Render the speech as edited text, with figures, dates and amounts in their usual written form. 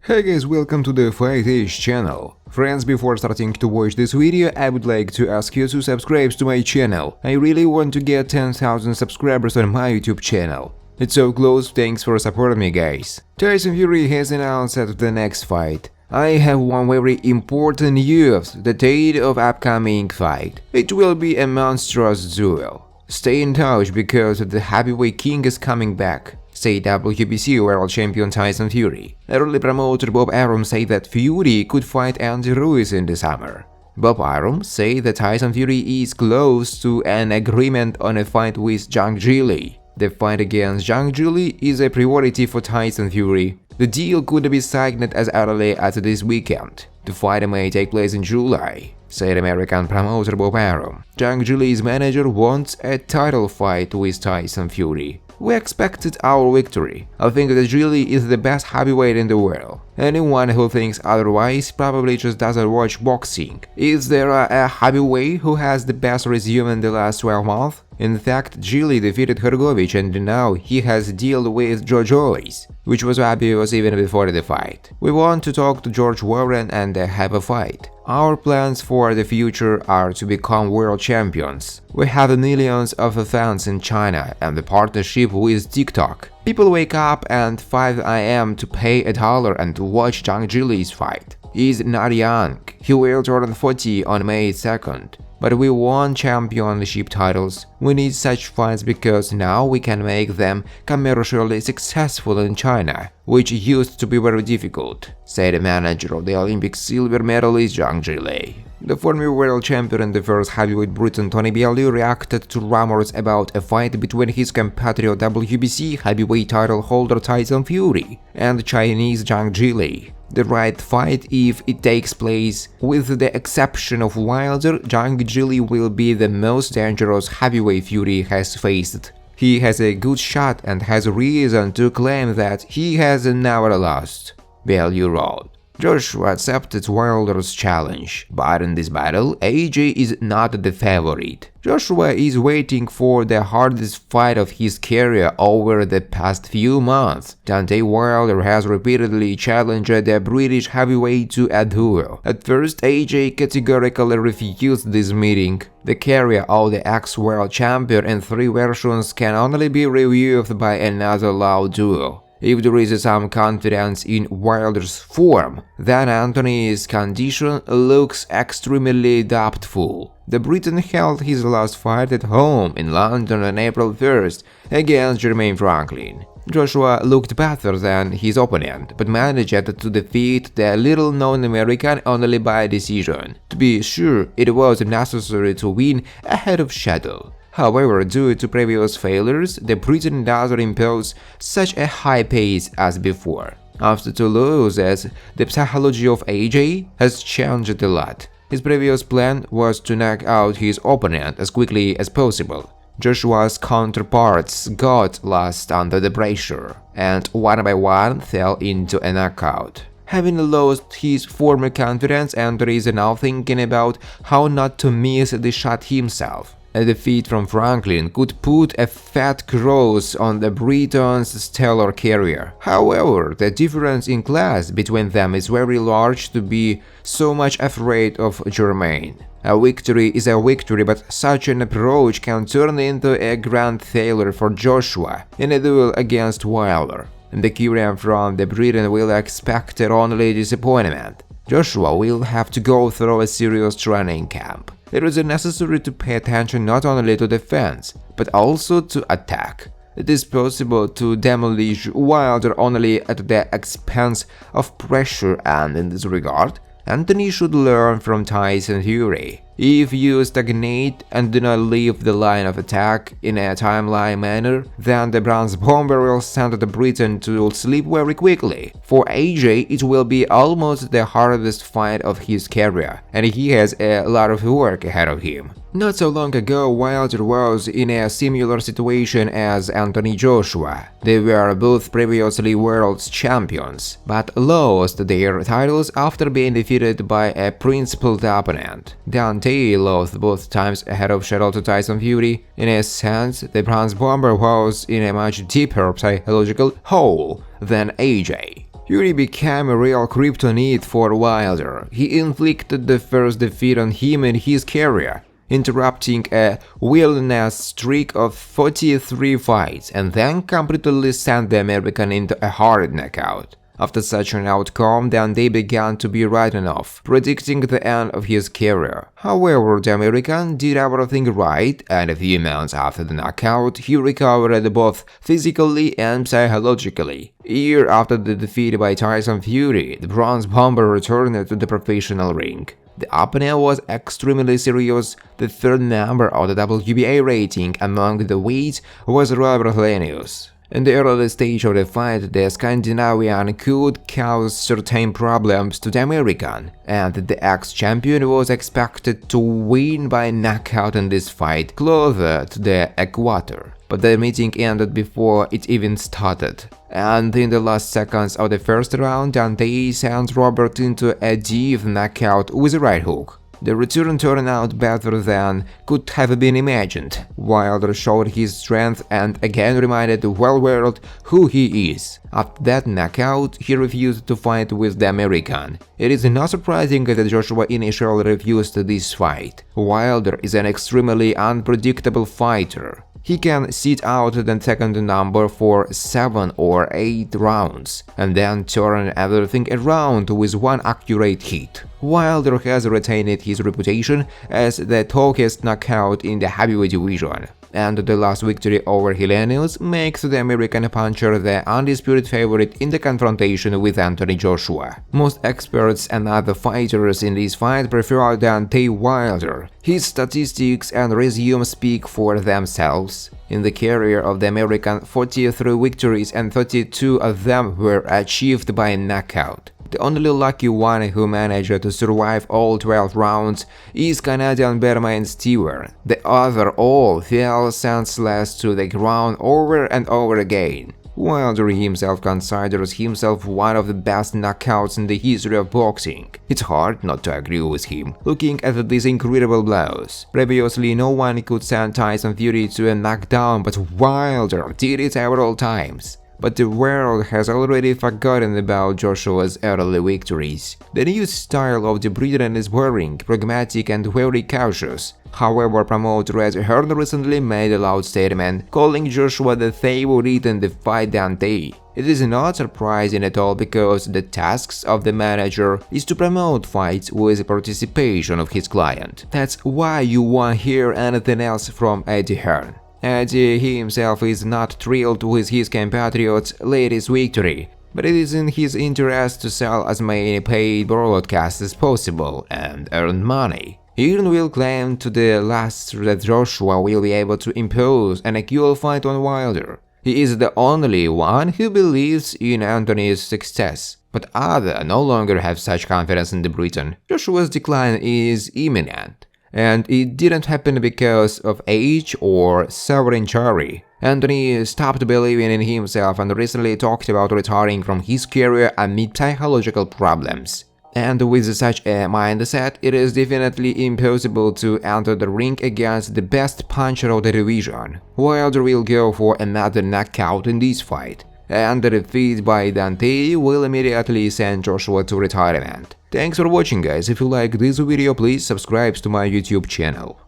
Hey guys, welcome to the Fight-ish channel. Friends, before starting to watch this video, I would like to ask you to subscribe to my channel. I really want to get 10,000 subscribers on my YouTube channel. It's so close, thanks for supporting me guys. Tyson Fury has announced that the next fight. I have one very important news, the date of upcoming fight. It will be a monstrous duel. Stay in touch because the heavyweight king is coming back, said WBC World Champion Tyson Fury. Early promoter Bob Arum said that Fury could fight Andy Ruiz in the summer. Bob Arum said that Tyson Fury is close to an agreement on a fight with Zhang Zhilei. The fight against Zhang Zhilei is a priority for Tyson Fury. The deal could be signed as early as this weekend. The fight may take place in July, said American promoter Bob Arum. Zhang Zhilei's manager wants a title fight with Tyson Fury. We expected our victory. I think that Zhilei is the best heavyweight in the world. Anyone who thinks otherwise probably just doesn't watch boxing. Is there a heavyweight who has the best resume in the last 12 months? In fact, Zhilei defeated Hrgovic and now he has a deal with George Joyce, which was obvious even before the fight. We want to talk to George Warren and have a fight. Our plans for the future are to become world champions. We have millions of fans in China and the partnership with TikTok. People wake up at 5 AM to pay $1 and to watch Zhang Zhilei's fight. He's not young, he will turn 40 on May 2nd. But we won championship titles. We need such fights because now we can make them commercially successful in China, which used to be very difficult, said the manager of the Olympic silver medalist Zhang Zhilei. The former world champion and the first heavyweight Briton Tony Bellew reacted to rumors about a fight between his compatriot WBC heavyweight title holder Tyson Fury and Chinese Zhang Zhilei. The right fight if it takes place. With the exception of Wilder, Zhang Zhilei will be the most dangerous heavyweight Fury has faced. He has a good shot and has reason to claim that he has never lost, Bellew wrote. Joshua accepted Wilder's challenge, but in this battle, AJ is not the favorite. Joshua is waiting for the hardest fight of his career over the past few months. Deontay Wilder has repeatedly challenged the British heavyweight to a duel. At first, AJ categorically refused this meeting. The career of the ex-world champion in 3 versions can only be reviewed by another loud duel. If there is some confidence in Wilder's form, then Anthony's condition looks extremely doubtful. The Briton held his last fight at home in London on April 1st against Jermaine Franklin. Joshua looked better than his opponent, but managed to defeat the little-known American only by decision. To be sure, it was necessary to win ahead of schedule. However, due to previous failures, the Briton doesn't impose such a high pace as before. After 2 losses, the psychology of AJ has changed a lot. His previous plan was to knock out his opponent as quickly as possible. Joshua's counterparts got lost under the pressure, and one by one fell into a knockout. Having lost his former confidence, Anthony is now thinking about how not to miss the shot himself. A defeat from Franklin could put a fat cross on the Briton's stellar career. However, the difference in class between them is very large to be so much afraid of Jermaine. A victory is a victory, but such an approach can turn into a grand failure for Joshua in a duel against Wilder. The Kyrian from the Briton will expect only disappointment. Joshua will have to go through a serious training camp. It is necessary to pay attention not only to defense, but also to attack. It is possible to demolish Wilder only at the expense of pressure, and in this regard, Anthony should learn from Tyson Fury. If you stagnate and do not leave the line of attack in a timely manner, then the bronze bomber will send the Briton to sleep very quickly. For AJ, it will be almost the hardest fight of his career, and he has a lot of work ahead of him. Not so long ago, Wilder was in a similar situation as Anthony Joshua. They were both previously world champions, but lost their titles after being defeated by a principled opponent. Deontay lost both times ahead of schedule to Tyson Fury. In a sense, the bronze bomber was in a much deeper psychological hole than AJ. Fury became a real kryptonite for Wilder. He inflicted the first defeat on him in his career, interrupting a wilderness streak of 43 fights and then completely sent the American into a hard knockout. After such an outcome, Deontay began to be written off, predicting the end of his career. However, the American did everything right, and a few months after the knockout, he recovered both physically and psychologically. A year after the defeat by Tyson Fury, the Bronze Bomber returned to the professional ring. The opponent was extremely serious. The third member of the WBA rating among the weights was Robert Lenius. In the early stage of the fight, the Scandinavian could cause certain problems to the American, and the ex-champion was expected to win by knockout in this fight closer to the equator. But the meeting ended before it even started, and in the last seconds of the first round, Deontay sent Robert into a deep knockout with a right hook. The return turned out better than could have been imagined. Wilder showed his strength and again reminded the whole world who he is. After that knockout, he refused to fight with the American. It is not surprising that Joshua initially refused this fight. Wilder is an extremely unpredictable fighter. He can sit out the second number for 7 or 8 rounds, and then turn everything around with one accurate hit. Wilder has retained his reputation as the toughest knockout in the heavyweight division, and the last victory over Helenius makes the American puncher the undisputed favorite in the confrontation with Anthony Joshua. Most experts and other fighters in this fight prefer Deontay Wilder. His statistics and resume speak for themselves. In the career of the American, 43 victories and 32 of them were achieved by knockout. The only lucky one who managed to survive all 12 rounds is Canadian Bermain Stewart. The other all fell senseless to the ground over and over again. Wilder himself considers himself one of the best knockouts in the history of boxing. It's hard not to agree with him, looking at these incredible blows. Previously, no one could send Tyson Fury to a knockdown, but Wilder did it several times. But the world has already forgotten about Joshua's early victories. The new style of the Briton is boring, pragmatic and very cautious. However, promoter Red Hearn recently made a loud statement, calling Joshua the favorite in the fight Deontay. It is not surprising at all because the tasks of the manager is to promote fights with the participation of his client. That's why you won't hear anything else from Andy Hearn. Andy himself is not thrilled with his compatriot's latest victory, but it is in his interest to sell as many paid broadcasts as possible and earn money. Hearn will claim to the last that Joshua will be able to impose an equal fight on Wilder. He is the only one who believes in Anthony's success, but others no longer have such confidence in the Briton. Joshua's decline is imminent. And it didn't happen because of age or severe injury. Anthony stopped believing in himself and recently talked about retiring from his career amid psychological problems. And with such a mindset, it is definitely impossible to enter the ring against the best puncher of the division. Wilder will go for another knockout in this fight, and the defeat by Deontay will immediately send Joshua to retirement. Thanks for watching, guys. If you like this video, please subscribe to my YouTube channel.